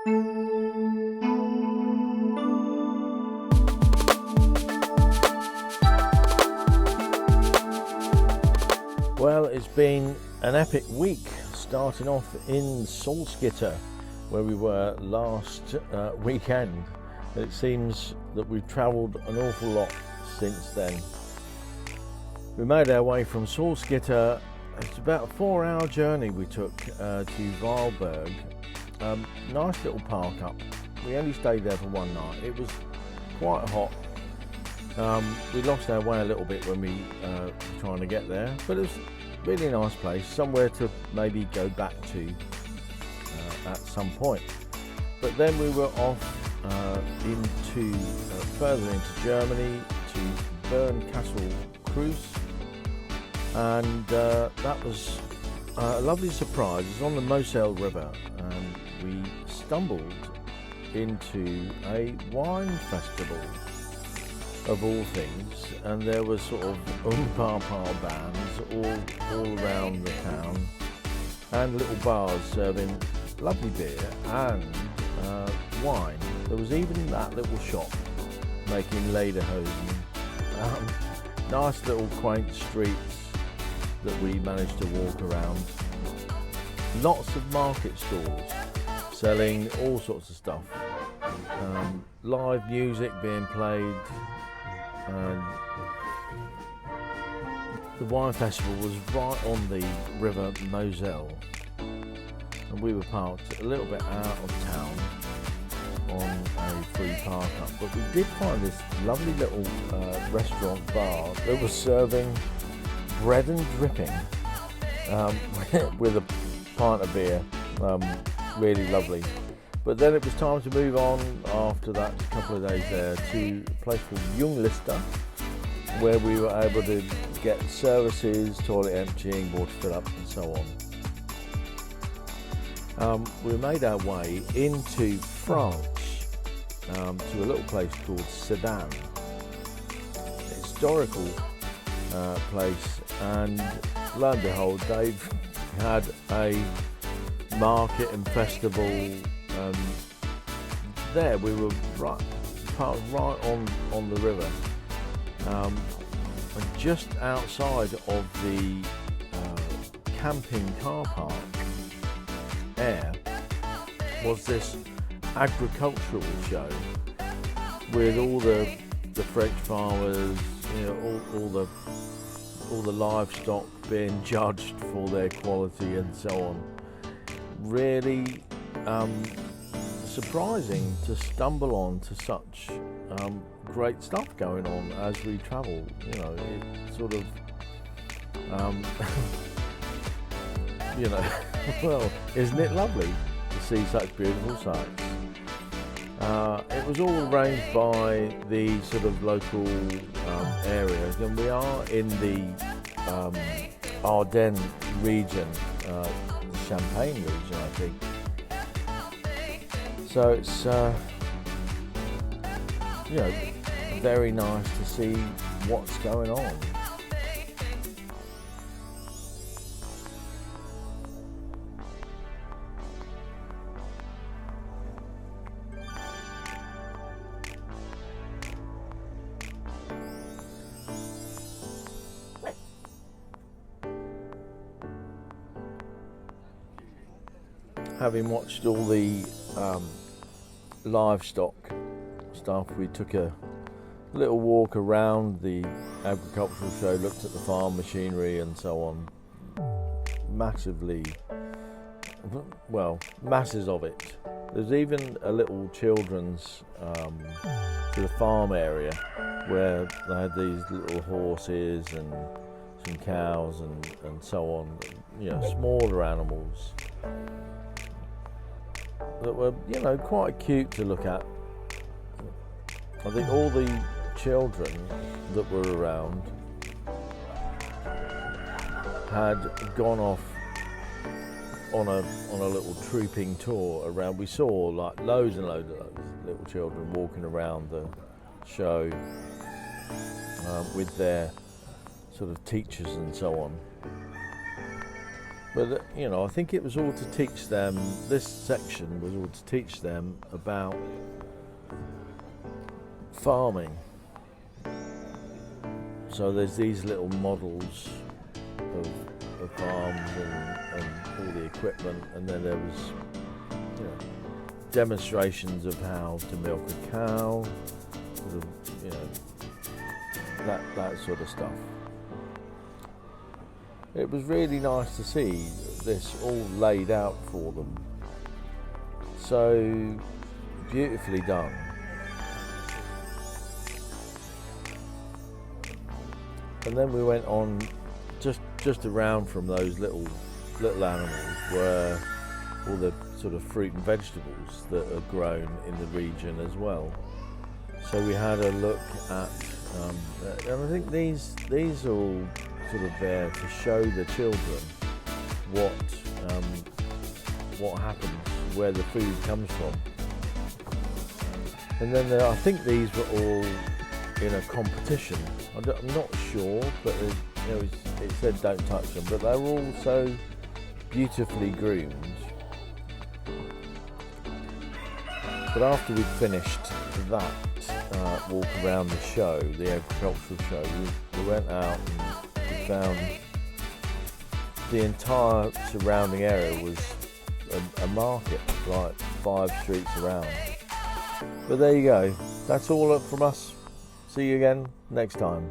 Well, it's been an epic week, starting off in Salzgitter, where we were last weekend. It seems that we've travelled an awful lot since then. We made our way from Salzgitter. It's about a 4-hour journey we took to Valberg. Nice little park up. We only stayed there for one night. It was quite hot. We lost our way a little bit when we were trying to get there, but it was a really nice place, somewhere to maybe go back to at some point. But then we were off into further into Germany to Bernkastel Cruise, and that was a lovely surprise. It was on the Moselle River, and we stumbled into a wine festival of all things, and there was sort of papa bands all around the town, and little bars serving lovely beer and wine. There was even that little shop making lederhosen. Nice little quaint streets that we managed to walk around. Lots of market stalls selling all sorts of stuff. Live music being played. The wine festival was right on the river Moselle, and we were parked a little bit out of town on a free park up, but we did find this lovely little restaurant bar that was serving bread and dripping with a pint of beer. Really lovely. But then it was time to move on after that couple of days there to a place called Junglista, where we were able to get services, toilet emptying, water fill up and so on. We made our way into France, to a little place called Sedan, a historical place, and lo and behold, they've had a market and festival. There we were parked right on the river, and just outside of the camping car park there was this agricultural show with all the French farmers, you know, all the livestock being judged for their quality and so on. Really surprising to stumble on to such great stuff going on as we travel. You know, it sort of you know, well, isn't it lovely to see such beautiful sights? It was all arranged by the sort of local areas, and we are in the Ardennes region, Champagne region, I think. So it's you know, very nice to see what's going on. Having watched all the livestock stuff, we took a little walk around the agricultural show, looked at the farm machinery and so on. Masses of it. There's even a little children's sort of farm area where they had these little horses and some cows and so on, you know, smaller animals that were, you know, quite cute to look at. I think all the children that were around had gone off on a little trooping tour around. We saw like loads and loads of those little children walking around the show with their sort of teachers and so on. But you know, I think it was all to teach them. This section was all to teach them about farming. So there's these little models of farms and all the equipment, and then there was, you know, demonstrations of how to milk a cow, sort of, you know, that sort of stuff. It was really nice to see this all laid out for them. So beautifully done. And then we went on just around from those little animals were all the sort of fruit and vegetables that are grown in the region as well. So we had a look at, and I think these are all sort of there to show the children what happens, where the food comes from. And then I think these were all in a competition. I'm not sure, but it said don't touch them, but they were all so beautifully groomed. But after we'd finished that walk around the show, the agricultural show, we went out and we found the entire surrounding area was a market, like 5 streets around. But there you go, that's all up from us. See you again next time.